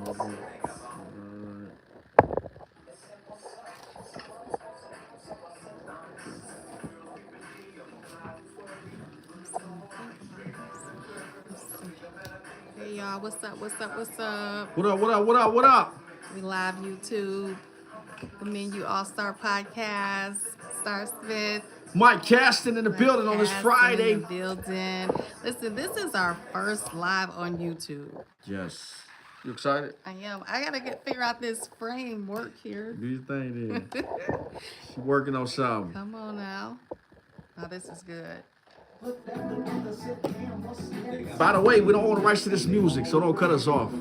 Hey y'all, what's up? What's up? What's up? What up? What up? What up? What up? We live YouTube, the Menu All Star Podcast, Star Smith. Mike Caston in the building on this Friday. In the building. Listen, this is our first live on YouTube. Yes. You excited? I am. I gotta figure out this framework here. Do your thing then. She's working on something. Come on now. Oh, this is good. By the way, we don't own the rights to this music, so don't cut us off.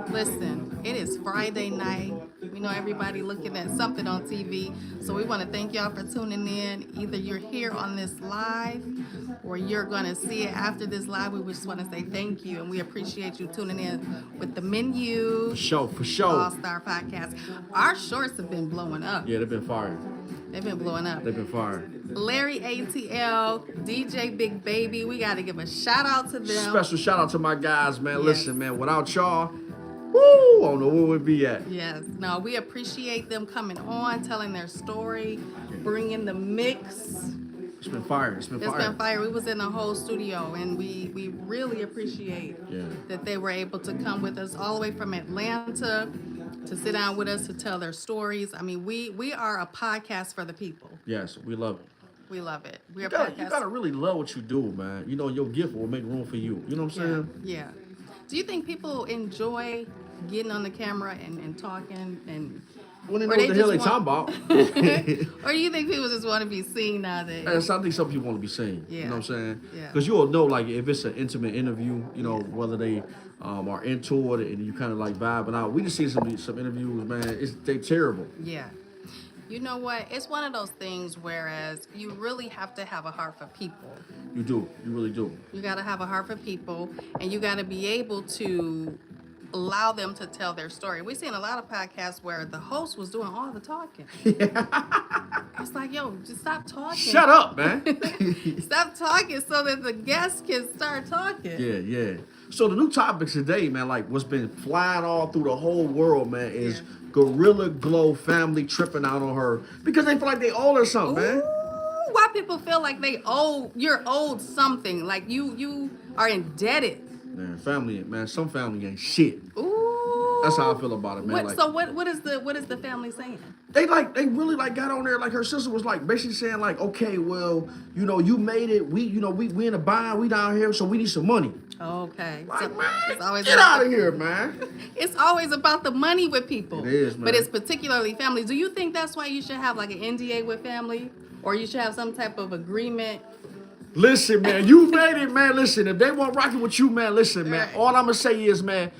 Listen, it is Friday night. We know everybody looking at something on TV, so we want to thank y'all for tuning in. Either you're here on this live or you're going to see it after this live. We just want to say thank you, and we appreciate you tuning in with the Menu. For sure. All-Star Podcast. Our shorts have been blowing up. Yeah, they've been fired. They've been blowing up. They've been fired. Larry ATL, DJ Big Baby, we got to give a shout out to them. Special shout out to my guys, man. Yes. Listen, man, without y'all, woo, I don't know where we'd be at. Yes. No, we appreciate them coming on, telling their story, bringing the mix. It's been fire. It's been fire. We was in the whole studio, and we really appreciate that they were able to come with us all the way from Atlanta to sit down with us to tell their stories. I mean, we are a podcast for the people. Yes, we love it. We love it. You gotta really love what you do, man. You know, your gift will make room for you. You know what I'm saying? Yeah. Do you think people enjoy getting on the camera and talking and when they know what the hell they talking about? Or do you think people just want to be seen nowadays? I think some people want to be seen. Yeah. You know what I'm saying? Yeah. Because you'll know, like, if it's an intimate interview, you know, whether they are into it and you kind of like vibing out. We just see some interviews, man. They terrible. Yeah. You know what? It's one of those things whereas you really have to have a heart for people. You do. You really do. You got to have a heart for people, and you got to be able to allow them to tell their story. We've seen a lot of podcasts where the host was doing all the talking. It's like, yo, just stop talking. Shut up, man. Stop talking so that the guests can start talking. Yeah. So the new topics today, man, like what's been flying all through the whole world, man, is Gorilla Glow family tripping out on her because they feel like they owe her something, man. Why people feel like you're owed something, like you are indebted. Man, some family ain't shit. Ooh. That's how I feel about it, man. What is the family saying? They really got on there, like her sister was like basically saying like, okay, well, you know, you made it. We in a bind, we down here, so we need some money. Okay. Like, so man, get out of here, man. It's always about the money with people. It is, man. But it's particularly family. Do you think that's why you should have like an NDA with family? Or you should have some type of agreement? Listen, man, you made it, man. Listen, if they want rocking with you, man, listen, man. Right. All I'm gonna say is, man,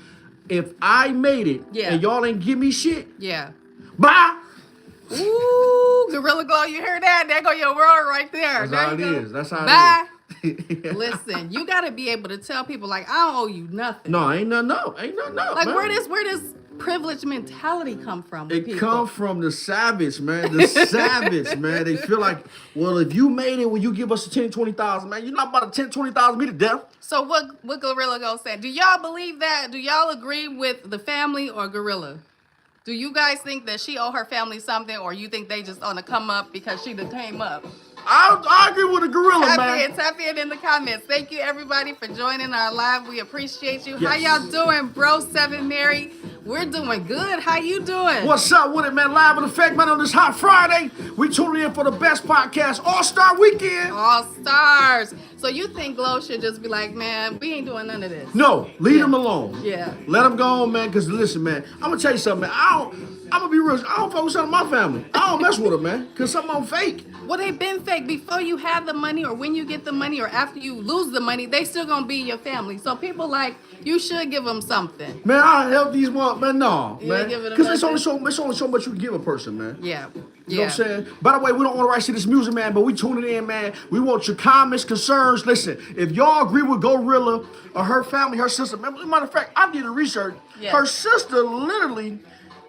if I made it and y'all ain't give me shit, bye. Ooh, Gorilla Glow, you heard that? There go your word right there. That's how it is. That's how Bye. it is. Listen, you gotta be able to tell people like, I don't owe you nothing. No, ain't nothing up. Ain't nothing up, like, man. where does privilege mentality come from with people? It come from the savage, man. The savage, man. They feel like, well, if you made it, will you give us 10, 20,000, man? You're not about to 10, 20,000 me to death. So what Gorilla Glow said? Do y'all believe that? Do y'all agree with the family or Gorilla? Do you guys think that she owe her family something, or you think they just on the come up because she done came up? I agree with the Gorilla, man. Tap in the comments. Thank you, everybody, for joining our live. We appreciate you. Yes. How y'all doing, bro? 7 Mary. We're doing good. How you doing? What's up with it, man? Live in effect, man, on this hot Friday. We tuning in for the best podcast, All-Star Weekend. All stars. So you think Glow should just be like, man, we ain't doing none of this? No, leave them alone. Yeah. Let them go on, man, because listen, man, I'm going to tell you something, man. I'm going to be real. I don't focus on my family. I don't mess with them, man, because some of them fake. Well, they've been fake. Before you have the money or when you get the money or after you lose the money, they still going to be your family. So people like, you should give them something. Man, I help these ones, man, no, You man. ain't giving them Because it's nothing? only so much you can give a person, man. Yeah. You know what I'm saying? By the way, we don't want to write to this music, man, but we tuning in, man. We want your comments, concerns. Listen, if y'all agree with Gorilla or her family, her sister, matter of fact, I did the research. Yeah. Her sister literally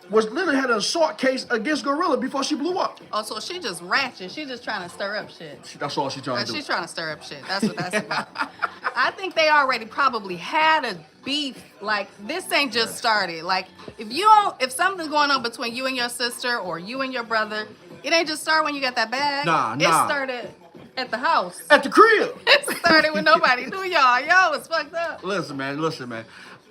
was literally had an assault case against Gorilla before she blew up. Oh, so she just ratchet. She just trying to stir up shit. That's all she's trying to do. She's trying to stir up shit. That's what that's about. I think they already probably had a beef. Like, this ain't just started. Like, if something's going on between you and your sister or you and your brother, it ain't just start when you got that bag. Nah. It started at the house. At the crib. It started when nobody knew y'all. Y'all was fucked up. Listen, man.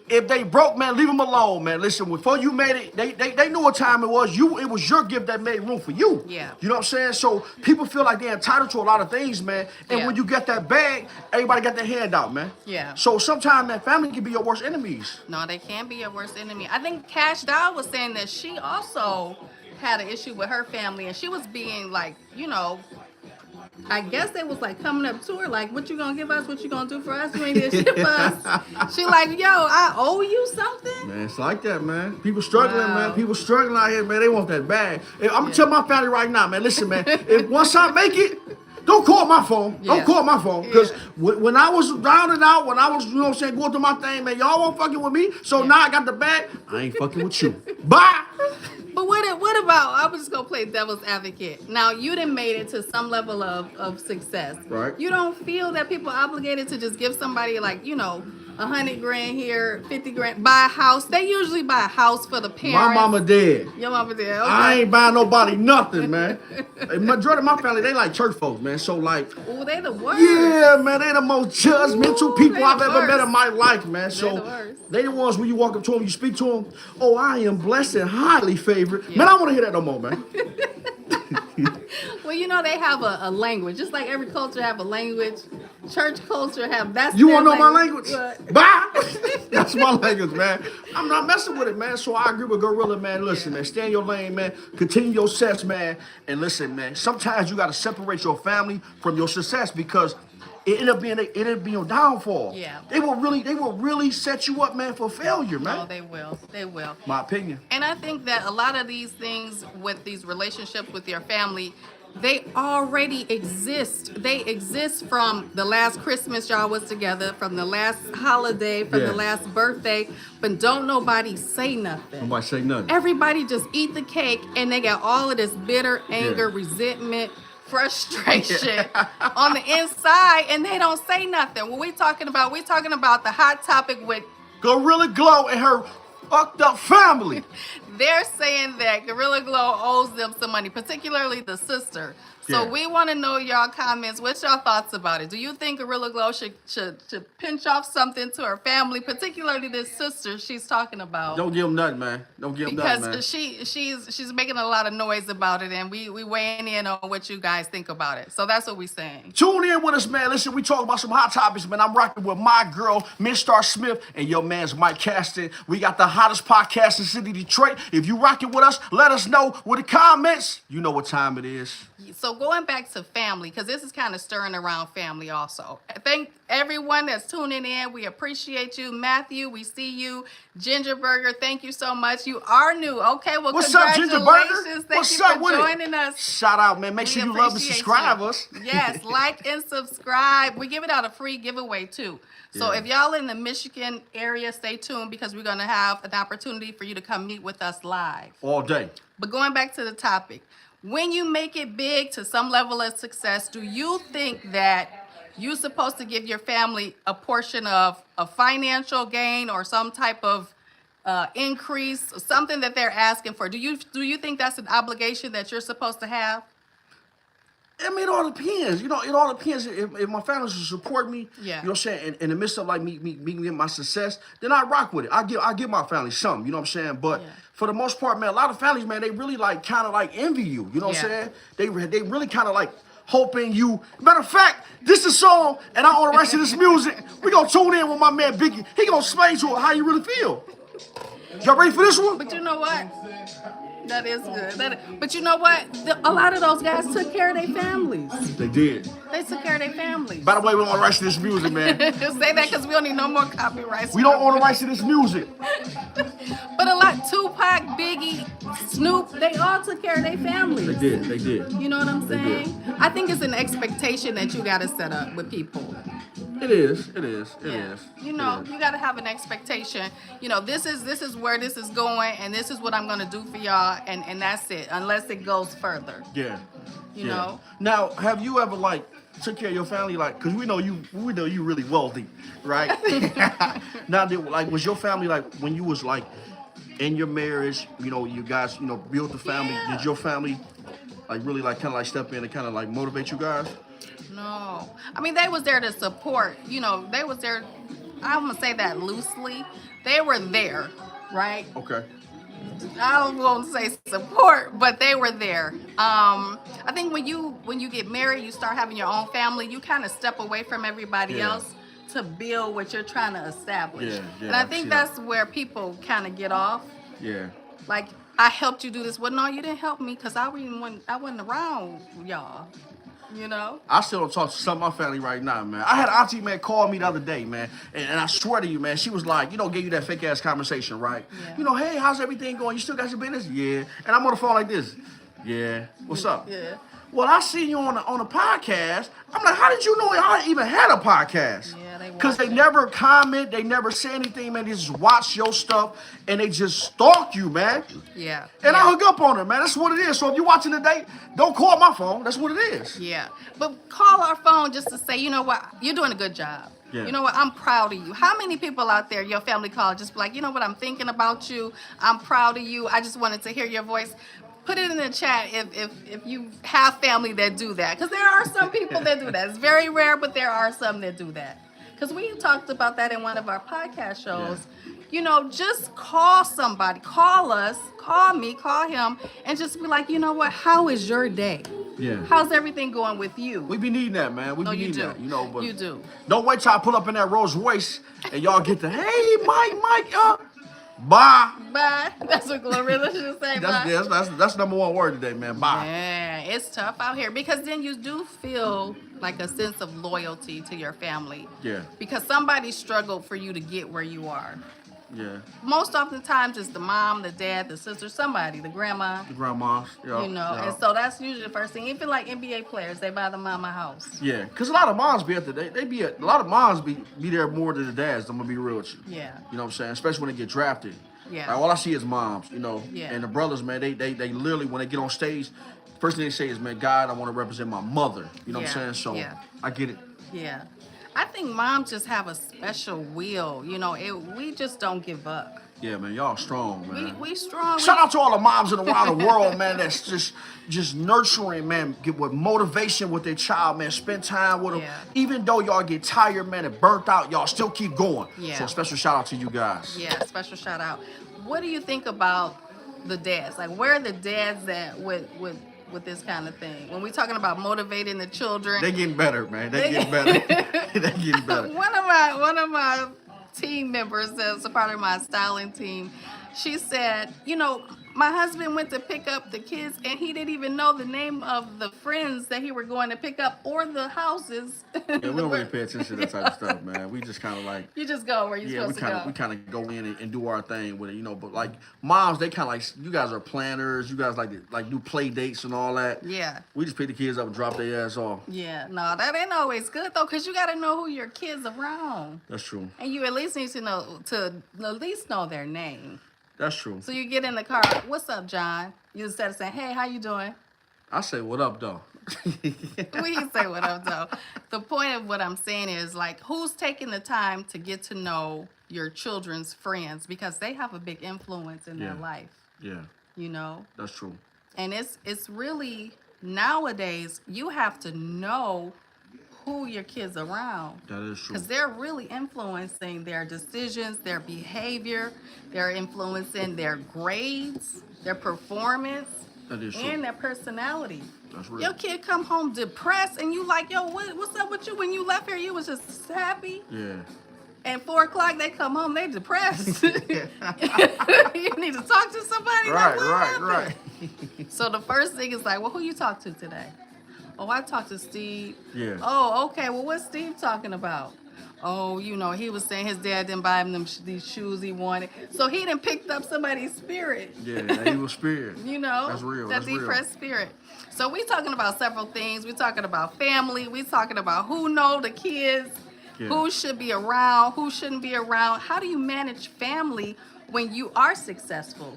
If they broke, man, leave them alone, man. Listen, before you made it, they knew what time it was. It was your gift that made room for you. Yeah. You know what I'm saying? So people feel like they're entitled to a lot of things, man. And Yeah. when you get that bag, everybody got their hand out, man. Yeah. So sometimes, man, family can be your worst enemies. No, they can't be your worst enemy. I think Cash Doll was saying that she also had an issue with her family, and she was being like, I guess they was like coming up to her like, what you gonna give us? What you gonna do for us? You ain't did shit for us. She like, yo, I owe you something? Man, it's like that, man. People struggling, Wow. man. People struggling out here, man. They want that bag. I'm gonna tell my family right now, man. Listen, man. If once I make it, don't call my phone. Yeah. Don't call my phone. Because Yeah. when I was down and out, when I was, you know what I'm saying, going through my thing, man, y'all won't fucking with me. So now I got the bag. I ain't fucking with you. Bye. But what about, I'm just gonna play devil's advocate. Now, you done made it to some level of success. Right. You don't feel that people are obligated to just give somebody like, $100 grand here, 50 grand, buy a house. They usually buy a house for the parents. My mama dead. Your mama did. Okay. I ain't buying nobody nothing, man. The majority of my family, they like church folks, man. So like, Ooh, they the worst. yeah, man, they the most judgmental Ooh, people they I've the ever met worst. in my life, man. the So worst. they the ones when you walk up to them, you speak to them. Oh, I am blessed and highly favored. Man, I don't want to hear that no more, man. Well, they have a language. Just like every culture have a language. Church culture have that's You their want to know my language? What? Bye. That's my language, man. I'm not messing with it, man. So I agree with Gorilla, man. Listen, man, stay in your lane, man. Continue your success, man. And listen, man, sometimes you got to separate your family from your success because it ended up being your downfall. Yeah. They will really set you up, man, for failure, man. No, they will. They will. My opinion. And I think that a lot of these things with these relationships with your family, they already exist. They exist from the last Christmas y'all was together, from the last holiday, from Yeah. the last birthday, but don't nobody say nothing. Nobody say nothing. Everybody just eat the cake and they got all of this bitter anger, Yeah. resentment, frustration on the inside, and they don't say nothing. What we talking about the hot topic with Gorilla Glow and her fucked up family. they're saying that Gorilla Glow owes them some money, particularly the sister. So Yeah. we want to know y'all comments. What's your thoughts about it? Do you think Gorilla Glow should pinch off something to her family, particularly this sister she's talking about? Don't give them nothing, man. Don't give them nothing, man. Because she's making a lot of noise about it, and we weighing in on what you guys think about it. So that's what we're saying. Tune in with us, man. Listen, we talk about some hot topics, man. I'm rocking with my girl, Miss Star Smith, and your man's Mike Caston. We got the hottest podcast in city Detroit. If you rocking with us, let us know with the comments. You know what time it is. So going back to family, because this is kind of stirring around family also. I thank everyone that's tuning in. We appreciate you. Matthew, we see you. Ginger Burger, thank you so much. You are new. Okay, well, What's up, congratulations. Ginger Burger? Thank What's you up for with joining it? us. Shout out, man. Make We sure you love and appreciate subscribe you. us. Yes, like and subscribe. We give it out a free giveaway too. So Yeah. if y'all in the Michigan area, stay tuned because we're going to have an opportunity for you to come meet with us live. All day. But going back to the topic, when you make it big to some level of success, do you think that you're supposed to give your family a portion of a financial gain or some type of increase, something that they're asking for? Do you think that's an obligation that you're supposed to have? I mean, it all depends. You know, it all depends. If my family should support me, Yeah. you know what I'm saying, in the midst of like me getting my success, then I rock with it. I give my family something, you know what I'm saying? But Yeah. for the most part, man, a lot of families, man, they really like kind of like envy you. You know what I'm Yeah. saying? They really kind of like hoping you. Matter of fact, this is a song, and I own the rights to this music. We gonna tune in with my man Biggie. He gonna explain to her how you really feel. Y'all ready for this one? But you know what? That is good. But you know what? A lot of those guys took care of their families. They did. They took care of their families. By the way, we own the rights to this music, man. Say that because we don't need no more copyrights. We don't own the rights to this music. But a lot, Tupac, Biggie, Snoop, they all took care of their families. They did. They did. You know what I'm They did. saying? I think it's an expectation that you got to set up with people. It is. It is. It Yeah. is. You know, It is. you got to have an expectation. You know, this is where this is going, and this is what I'm gonna do for y'all, and that's it. Unless it goes further. Yeah. You Yeah. know. Now, have you ever like took care of your family like? Cause we know you really wealthy, right? Now, like, was your family like when you was like in your marriage? You know, you guys, built the family. Yeah. Did your family like really like kind of like step in and kind of like motivate you guys? No, I mean they was there to support. You know, they was there. I'm gonna say that loosely. They were there, right? Okay. I won't say support, but they were there. I think when you get married, you start having your own family. You kind of step away from everybody Yeah. else to build what you're trying to establish. Yeah, and I I think see that's where people kind of get off. Yeah. Like, I helped you do this. Well, no, you didn't help me because I wasn't around y'all. You know? I still don't talk to some of my family right now, man. I had an auntie, man, call me the other day, man. And I swear to you, man, she was like, gave you that fake ass conversation, right? Yeah. Hey, how's everything going? You still got your business? Yeah. And I'm on the phone like this. Yeah. What's up? Yeah. Well, I seen you on a podcast. I'm like, how did you know I even had a podcast? Yeah, they Because they watch it. never comment, they never say anything, man. They just watch your stuff and they just stalk you, man. Yeah. And yeah. I hung up on her, man. That's what it is. So if you're watching today, don't call my phone. That's what it is. Yeah, but call our phone just to say, you know what, you're doing a good job. Yeah. You know what, I'm proud of you. How many people out there, your family call, just be like, you know what, I'm thinking about you. I'm proud of you. I just wanted to hear your voice. Put it in the chat if you have family that do that. Because there are some people that do that. It's very rare, but there are some that do that. Because we talked about that in one of our podcast shows. You know, just call somebody. Call us. Call me. Call him. And just be like, you know what? How is your day? Yeah. How's everything going with you? We be needing that, man. We No, be you needing do. that, but You do. don't wait till I pull up in that Rolls Royce and y'all get the, hey, Mike, bye. Bye. That's what Glorilla should say. Bye. That's number one word today, man. Bye. Yeah, it's tough out here because then you do feel like a sense of loyalty to your family. Yeah. Because somebody struggled for you to get where you are. Yeah. Most oftentimes it's the mom, the dad, the sister, somebody, the grandma. The grandmas. Yeah. You know, yeah. and so that's usually the first thing. Even like NBA players, they buy the mama house. Yeah, because a lot of moms be at a lot of moms be there more than the dads. I'm gonna be real with you. Yeah. You know what I'm saying? Especially when they get drafted. Yeah. Like, all I see is moms, Yeah. and the brothers, man, they literally, when they get on stage, first thing they say is, man, God, I want to represent my mother. You know what I'm Yeah, saying? So yeah. I get it. Yeah. I think moms just have a special will. You know, we just don't give up. Yeah, man, y'all strong, man. We strong. Shout out to all the moms around the world, man, that's just nurturing, man, get with motivation with their child, man, spend time with them. Yeah. Even though y'all get tired, man, and burnt out, y'all still keep going. Yeah. So special shout out to you guys. Yeah, special shout out. What do you think about the dads? Like, where are the dads at with this kind of thing? When we're talking about motivating the children, They getting better, man. They getting better. They getting better. one of my team members that's a part of my styling team, she said, you know, my husband went to pick up the kids and he didn't even know the name of the friends that he were going to pick up or the houses. Yeah, we don't really pay attention to that type of stuff, man. We just kind of like, You just go where you're yeah, we supposed to go. kind of go in and do our thing with it, But like moms, they kind of like, you guys are planners. You guys like do play dates and all that. Yeah. We just pick the kids up and drop their ass off. Yeah, no, that ain't always good though, because you got to know who your kids around. That's true. And you at least need to at least know their name. That's true. So you get in the car, what's up, John? You instead of saying, hey, how you doing? I say, what up, though? We can say what up, though. The point of what I'm saying is, like, who's taking the time to get to know your children's friends? Because they have a big influence in their Yeah. life, Yeah, you know? that's true. And it's really, nowadays, you have to know who your kids around. That is true. Because they're really influencing their decisions, their behavior. They're influencing their grades, their performance, That is true. and their personality. That's real. Your kid come home depressed, and you like, yo, what's up with you? When you left here, you was just happy. Yeah. And 4 o'clock, they come home, they depressed. You need to talk to somebody. like, what happened? Right. So the first thing is like, well, who you talk to today? Oh, I talked to Steve. Yeah. Oh, okay. Well, what's Steve talking about? oh, he was saying his dad didn't buy him these shoes he wanted. So he done picked up somebody's spirit. Yeah, that evil spirit. That's real. That That's real. depressed spirit. So we talking about several things. We talking about family. We talking about who know the kids, Yeah. who should be around, who shouldn't be around. How do you manage family when you are successful?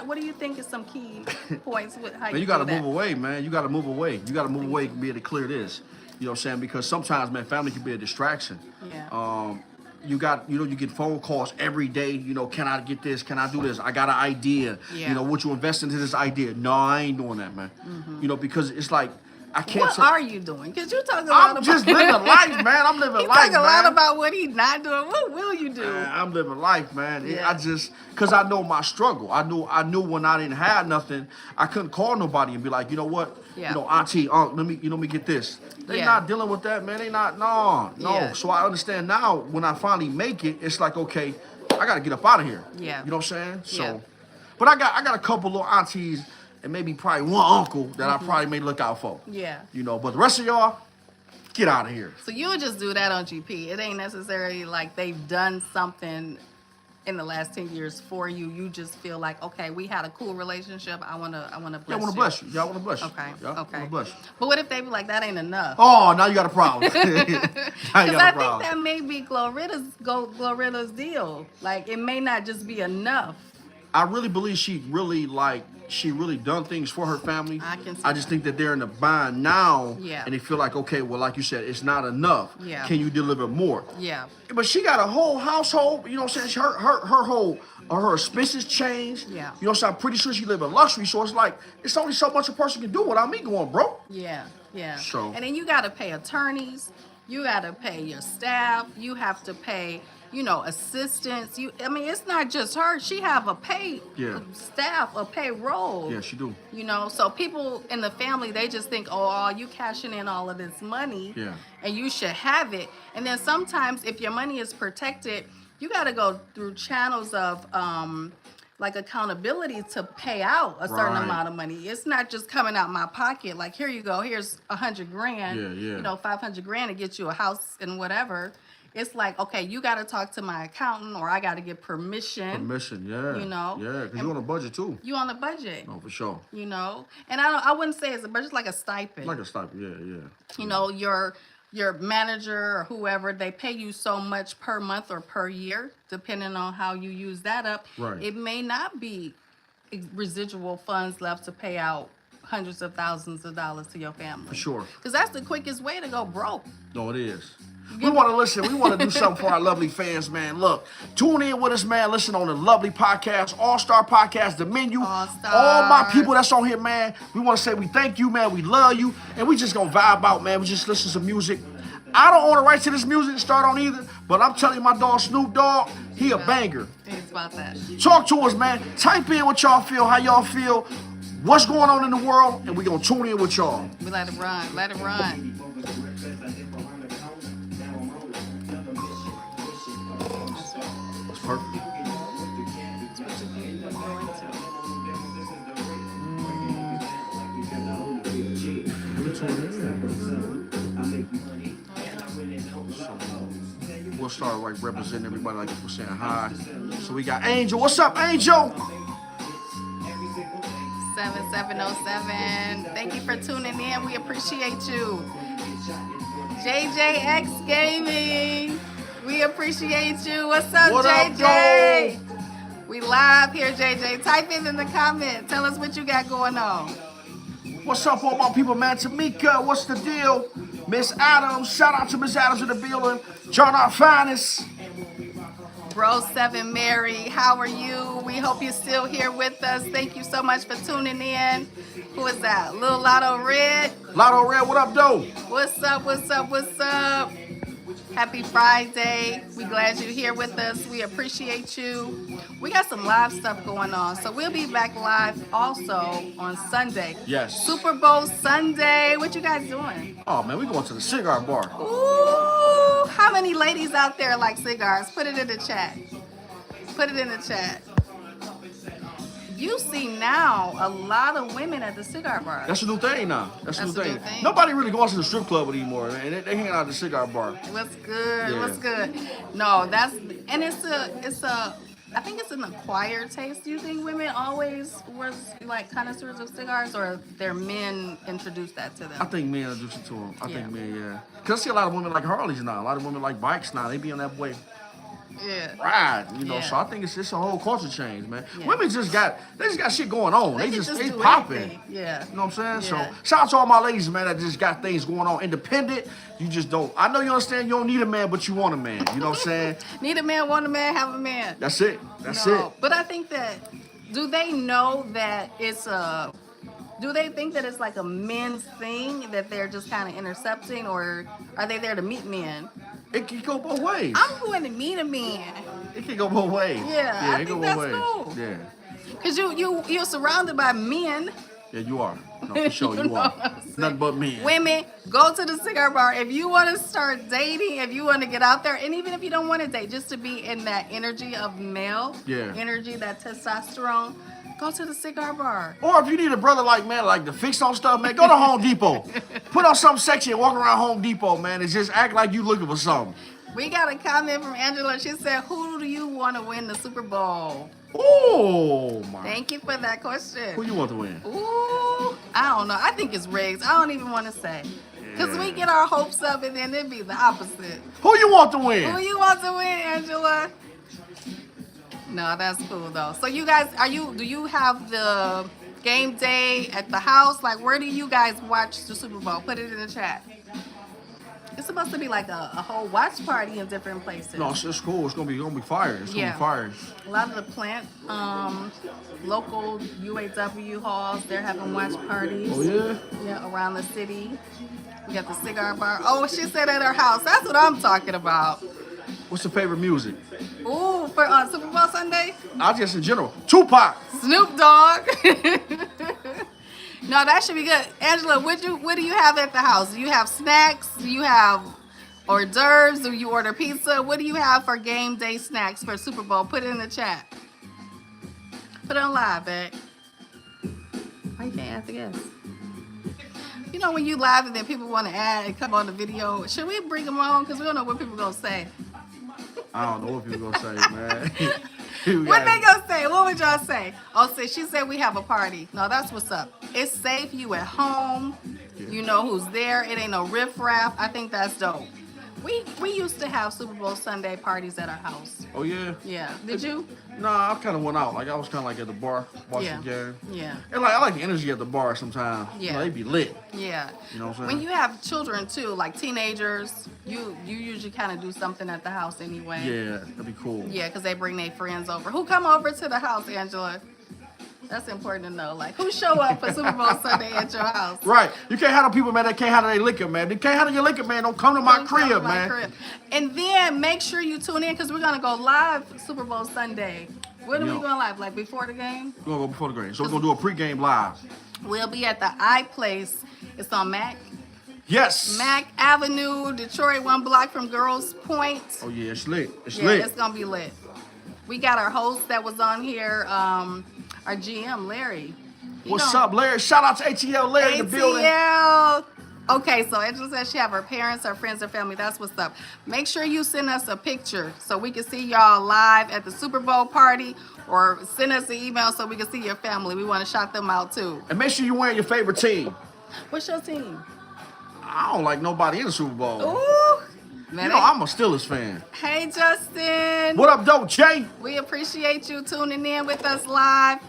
What do you think is some key points with how Man, you gotta do that? move away, man. You gotta move away. You gotta move away to be able to clear this. You know what I'm saying? Because sometimes, man, family can be a distraction. Yeah. You get phone calls every day. Can I get this? Can I do this? I got an idea. Yeah. Would you invest into this idea? No, I ain't doing that, man. Because it's like I can't. What are you doing? Because you're talking a lot I'm just living life, man. I'm living He's life, talking a lot man. about what he's not doing. What will you do? I'm living life, man. Yeah. Cause I know my struggle. I knew when I didn't have nothing, I couldn't call nobody and be like, you know what, Yeah. auntie, uncle, let me get this. They Yeah. not dealing with that, man. They not, no. Yeah. So I understand now. When I finally make it, it's like, okay, I gotta get up out of here. Yeah. You know what I'm saying? So, Yeah. but I got a couple little aunties and maybe probably one uncle that I probably may look out for. Yeah. But the rest of y'all, get out of here. So you'll just do that on GP. It ain't necessarily like they've done something in the last 10 years for you. You just feel like, okay, we had a cool relationship. I wanna bless you. Y'all wanna bless you. Y'all wanna bless you. Okay. Y'all Okay. wanna bless you. But what if they be like, that ain't enough? Oh, now you got a problem. Now you Because got I a think problem. that may be Glorilla's deal. Like, it may not just be enough. I really believe she really done things for her family. I can see I just that. think that they're in a bind now. Yeah. And they feel like, okay, well, like you said, it's not enough. Yeah. Can you deliver more? Yeah. But she got a whole household, you know what I'm saying? Her whole her expenses changed. Yeah. You know what I'm saying? I'm pretty sure she live in luxury, so it's like it's only so much a person can do without me going broke. Yeah, yeah. So- And then you got to pay attorneys. You got to pay your staff. You have to pay, assistants. It's not just her. She have a staff, a payroll. Yeah, she do. So people in the family, they just think, oh, you cashing in all of this money. Yeah. And you should have it. And then sometimes if your money is protected, you got to go through channels of like accountability to pay out a certain Right. amount of money. It's not just coming out my pocket. Like, here you go. Here's $100 grand. Yeah. 500 grand to get you a house and whatever. It's like, okay, you got to talk to my accountant, or I got to get permission. Permission, yeah. Yeah, because you're on a budget too. You on a budget. Oh, for sure. And I wouldn't say it's a budget, it's like a stipend. Like a stipend, yeah. Your manager or whoever, they pay you so much per month or per year, depending on how you use that up. Right. It may not be residual funds left to pay out hundreds of thousands of dollars to your family. For sure. Because that's the quickest way to go broke. No, it is. We want to listen. We want to do something for our lovely fans, man. Look, tune in with us, man. Listen on the lovely podcast, All-Star Podcast, The Menu. All-Star. All my people that's on here, man. We want to say we thank you, man. We love you. And we just going to vibe out, man. We just listen to music. I don't own the rights to this music to start on either, but I'm telling you, my dog Snoop Dogg, he a banger. It's about that. Talk to us, man. Type in what y'all feel, how y'all feel, what's going on in the world, and we going to tune in with y'all. We let it run. Let it run. That's perfect. We'll start like representing everybody, like we're saying hi. So we got Angel. What's up, Angel? 7707. Thank you for tuning in. We appreciate you. JJX Gaming. We appreciate you. What's up, What up, JJ? We live here, JJ. Type in the comment. Tell us what you got going on. What's up, all my people, man? Tamika, what's the deal? Miss Adams, shout out to Miss Adams in the building. John, our finest. Bro 7 Mary, how are you? We hope you're still here with us. Thank you so much for tuning in. Who is that? Lil Lotto Red. Lotto Red, what up, though? What's up? What's up? What's up? Happy Friday. We glad you're here with us. We appreciate you. We got some live stuff going on. So we'll be back live also on Sunday. Yes. Super Bowl Sunday. What you guys doing? Oh, man, we going to the cigar bar. Ooh, how many ladies out there like cigars? Put it in the chat. Put it in the chat. You see now a lot of women at the cigar bar. That's a new thing now. That's a new That's a thing. new thing. Nobody really goes to the strip club anymore, man. They hang out at the cigar bar. What's good? Yeah. What's good? No, that's and it's a. I think it's an acquired taste. Do you think women always were like connoisseurs of cigars, or their men introduced that to I them? think men introduce it to them. I Yeah. think men, yeah. Because I see a lot of women like Harleys now. A lot of women like bikes now. They be on that way Yeah. ride, Yeah. So I think it's a whole culture change, man. Yeah. Women just got shit going on. They can just do popping. anything. Yeah. You know what I'm saying? Yeah. So shout out to all my ladies, man, that just got things going on. Independent, you just don't. I know you understand. You don't need a man, but you want a man. You know what I'm saying? Need a man, want a man, have a man. That's it. That's No, it. but I think that, do they know that it's a, do they think that it's like a men's thing that they're just kind of intercepting, or are they there to meet men? It can go both ways. I'm going to meet a man. It can go both ways. Yeah, I it think can go that's both cool. ways. Yeah. Because you're surrounded by men. Yeah, you are. No, for sure, You you know are. what I'm saying? Nothing but men. Women, go to the cigar bar. If you want to start dating, if you want to get out there, and even if you don't want to date, just to be in that energy of male Yeah. energy, that testosterone, go to the cigar bar. Or if you need a brother like to fix on stuff, man, go to Home Depot. Put on something sexy and walk around Home Depot, man, and just act like you looking for something. We got a comment from Angela. She said, "Who do you want to win the Super Bowl?" Oh my! Thank you for that Who question. you want to win? Ooh, I don't know. I think it's rigged. I don't even want to say. Because we Yeah. get our hopes up and then it'd be the opposite. Who you want to win? Who you want to win, Angela? No, that's cool though. So you guys, do you have the game day at the house? Like, where do you guys watch the Super Bowl? Put it in the chat. It's supposed to be like a whole watch party in different places. No, it's cool. It's gonna be fire. It's Yeah. gonna be fire. A lot of the plant, local UAW halls, they're having watch parties. Oh yeah. Yeah, around the city. We got the cigar bar. Oh, she said at her house. That's what I'm talking about. What's your favorite music? Ooh, for Super Bowl Sunday, I just in general. Tupac. Snoop Dogg. No, that should be good. Angela, what do you have at the house? Do you have snacks? Do you have hors d'oeuvres? Do you order pizza? What do you have for game day snacks for Super Bowl? Put it in the chat. Put it on live, babe. Why you can't ask the guests? You know when you live and then people want to add and come on the video, should we bring them on? Because we don't know what people going to say. I don't know what people gonna say, man. You What got- they gonna say? What would y'all say? Oh, she said we have a party. No, that's what's up. It's safe. You at home. You know who's there. It ain't no riffraff. I think that's dope. We used to have Super Bowl Sunday parties at our house. Oh yeah. Yeah. Did you? Nah, I kind of went out. Like I was kind of like at the bar watching Yeah. the game. Yeah. And like I like the energy at the bar sometimes. Yeah. You know, they be lit. Yeah. You know what I'm saying? When you have children too, like teenagers, you usually kind of do something at the house anyway. Yeah, that'd be cool. Yeah, because they bring their friends over. Who come over to the house, Angela? That's important to know. Like, who show up for Super Bowl Sunday at your house? Right. You can't handle people, man, that can't handle their liquor, man. They can't handle your liquor, man. Don't come to my Don't come to crib, my man. crib. And then make sure you tune in because we're going to go live Super Bowl Sunday. When are we Yo. going live? Like before the game? We're gonna go before the game. So we're gonna do a pregame live. We'll be at the iPlace. It's on Mac Yes. Avenue, Detroit, 1 block from Girls Point. Oh yeah, it's lit. It's Yeah, lit. it's gonna be lit. We got our host that was on here, our GM Larry. He What's gon- up, Larry? Shout out to ATL Larry in the building. ATL. Okay, so Angela says she have her parents, her friends, her family. That's what's up. Make sure you send us a picture so we can see y'all live at the Super Bowl party, or send us an email so we can see your family. We want to shout them out too. And make sure you're wearing your favorite team. What's your team? I don't like nobody in the Super Bowl. Ooh, You man. know, I'm a Steelers fan. Hey, Justin. What up, though, Jay? We appreciate you tuning in with us live.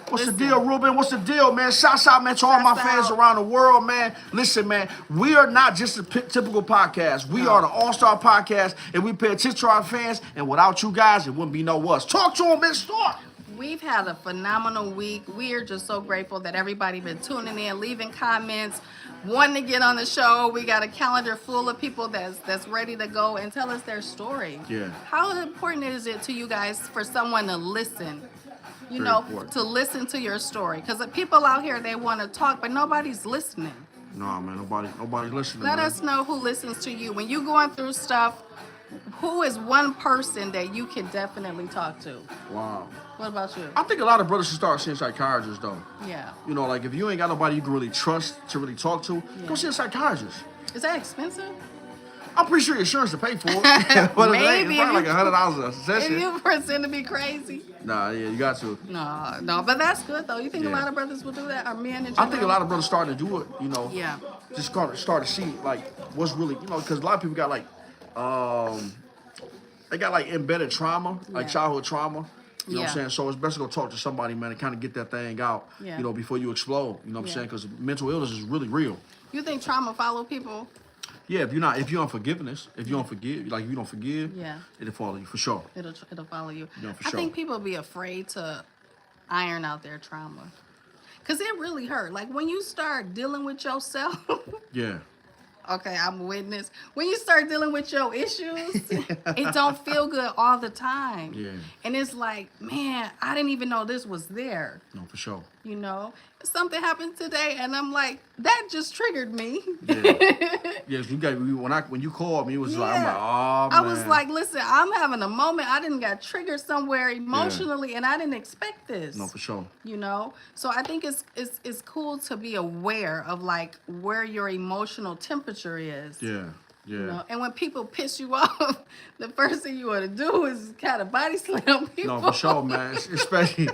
What's Listen. the deal, Ruben? What's the deal, man? Shouts out, man, to all my Shouts fans out. around the world, man. Listen, man, we are not just a typical podcast. We No. are the all-star podcast, and we pay attention to our fans, and without you guys, it wouldn't be no us. Talk to them, Miss Stark. We've had a phenomenal week. We are just so grateful that everybody been tuning in, leaving comments, wanting to get on the show. We got a calendar full of people that's ready to go and tell us their story. Yeah. How important is it to you guys for someone to listen? You Very know, important. to listen to your story. Because the people out here, they want to talk, but nobody's listening. No, man, nobody's listening. Let man. us know who listens to you. When you going through stuff, who is one person that you can definitely talk to? Wow. What about you? I think a lot of brothers should start seeing psychiatrists though. Yeah. You know, like if you ain't got nobody you can really trust to really talk to, go see a psychiatrist. Is that expensive? I'm pretty sure your insurance to pay for it. But Maybe it's probably like $100 a If session. you pretend to be crazy. Nah, yeah, you got to. No, but that's good though. You think a Yeah. lot of brothers will do that, or men in I think a general? lot of brothers starting to do it, you know. Yeah. Just start to see like what's really, you know, because a lot of people got like, they got like embedded trauma, like Yeah. childhood trauma. You know what I'm Yeah. saying? So it's best to go talk to somebody, man, and kind of get that thing out, Yeah. you know, before you explode. You know what I'm Yeah. saying? Because mental illness is really real. You think trauma follow people? Yeah, if you're on forgiveness, if you don't forgive, like if you don't forgive, Yeah. it'll follow you for sure. It'll follow you. Yeah, for I sure. think people be afraid to iron out their trauma. Cause it really hurt. Like when you start dealing with yourself, Yeah. okay, I'm a witness. When you start dealing with your issues, it don't feel good all the time. Yeah. And it's like, man, I didn't even know this was there. No, for sure. You know, something happened today, and I'm like, that just triggered me. Yeah. Yes, when you called me, it was like, I'm like, oh man. I was like, listen, I'm having a moment. I didn't got triggered somewhere emotionally, and I didn't expect this. No, for sure. You know, so I think it's cool to be aware of like where your emotional temperature is. Yeah. Yeah. You know? And when people piss you off, the first thing you want to do is kind of body slam people. No, for sure, man. Especially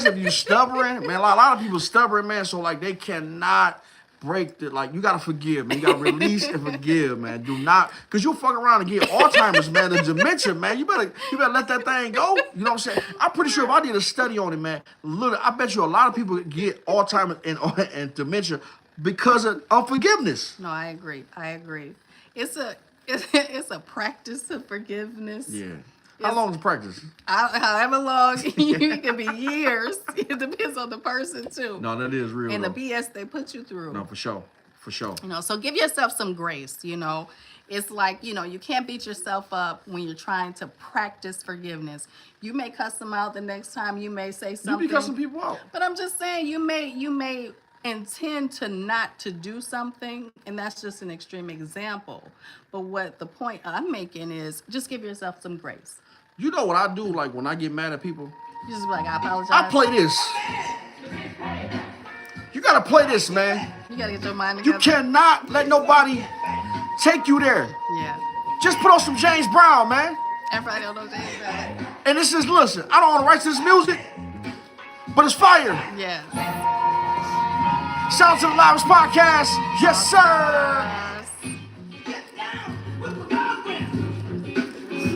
if you're stubborn, man. A lot of people stubborn, man. So like they cannot break the like. You gotta forgive, man. You gotta release and forgive, man. Do not, cause you'll fuck around and get Alzheimer's, man. The dementia, man. You better let that thing go. You know what I'm saying? I'm pretty sure if I did a study on it, man, I bet you a lot of people get Alzheimer's and dementia because of unforgiveness. No, I agree. It's a practice of forgiveness. Yeah. How long is the practice? However long, it can be years. It depends on the person too. No, that is real. And the though. BS they put you through. No, for sure. For sure. You know, so give yourself some grace, you know. It's like, you know, you can't beat yourself up when you're trying to practice forgiveness. You may cuss them out the next time, you may say You something. be cussing people out. But I'm just saying you may intend to not to do something, and that's just an extreme example. But what the point I'm making is just give yourself some grace. You know what I do, like when I get mad at people? You just be like, I apologize. I play this. You gotta play this, man. You gotta get your mind You together. cannot let nobody take you there. Yeah. Just put on some James Brown, man. Everybody don't know James Brown. And this is, listen, I don't own the rights to this music, but it's fire. Yes. Shout out to the Livest Podcast. Yes, sir.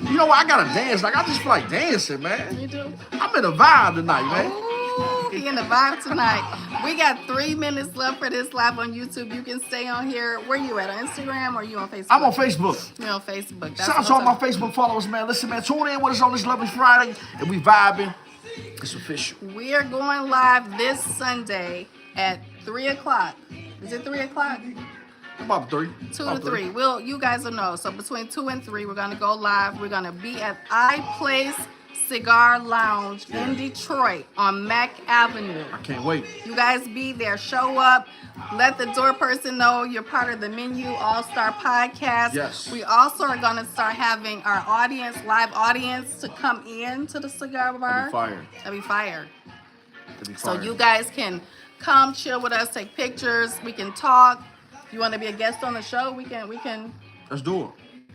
You know what? I gotta dance. Like, I just feel like dancing, man. You do? I'm in a vibe tonight, man. Ooh, he in the vibe tonight. We got 3 minutes left for this live on YouTube. You can stay on here. Where you at? On Instagram or you on Facebook? I'm on Facebook. You're on Facebook. That's Shout out to all what's my up. Facebook followers, man. Listen, man, tune in with us on this lovely Friday, and we vibing. It's official. We are going live this Sunday at 3 o'clock. Is it 3 o'clock? About 3. 2 About to 3. You guys will know. So between 2 and 3, we're gonna go live. We're gonna be at iPlace Cigar Lounge in Detroit on Mack Avenue. I can't wait. You guys be there. Show up. Let the door person know you're part of the Menu All-Star Podcast. Yes. We also are gonna start having our live audience, to come in to the cigar bar. That'd be fire. That'd be fire. That'd be So fire. you guys can come chill with us, take pictures. We can talk. If you want to be a guest on the show, we can Let's do it.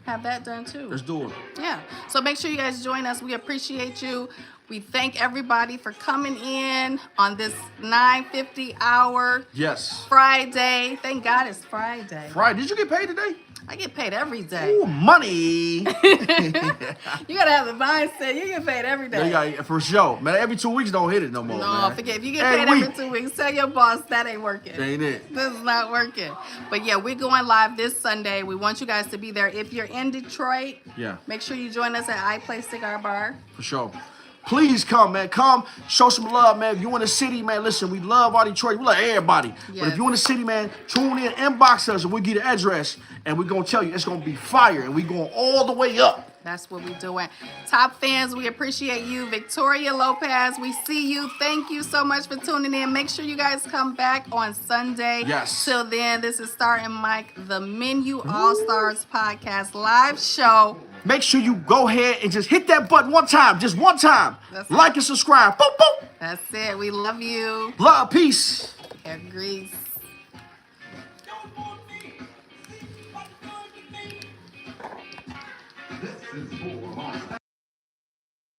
have that done too. Let's do it. Yeah. So make sure you guys join us. We appreciate you. We thank everybody for coming in on this 9:50 hour Yes. Friday. Thank God it's Friday. Friday. Did you get paid today? I get paid every day. Ooh, money. You gotta have the mindset. You get paid every day. Yeah, for sure. Man, every 2 weeks don't hit it no more, No, man. forget. If you get Every paid every week. 2 weeks, tell your boss that ain't working. Ain't it? This is not working. But yeah, we're going live this Sunday. We want you guys to be there. If you're in Detroit, Yeah, make sure you join us at iPlace Cigar Bar. for sure. Please come, man. Come, show some love, man. If you in the city, man, listen, we love our Detroit. We love everybody. But Yes. if you in the city, man, tune in, inbox us, and we'll get the address, and we're going to tell you it's going to be fire, and we going all the way up. That's what we're doing. Top fans, we appreciate you. Victoria Lopez, we see you. Thank you so much for tuning in. Make sure you guys come back on Sunday. Yes. Till then, this is Star and Mike, the Menu All Stars Podcast live show. make sure you go ahead and just hit that button one time. Just one time. That's Like and subscribe. Boop, boop. That's it. We love you. Love, peace. And Grease. This is for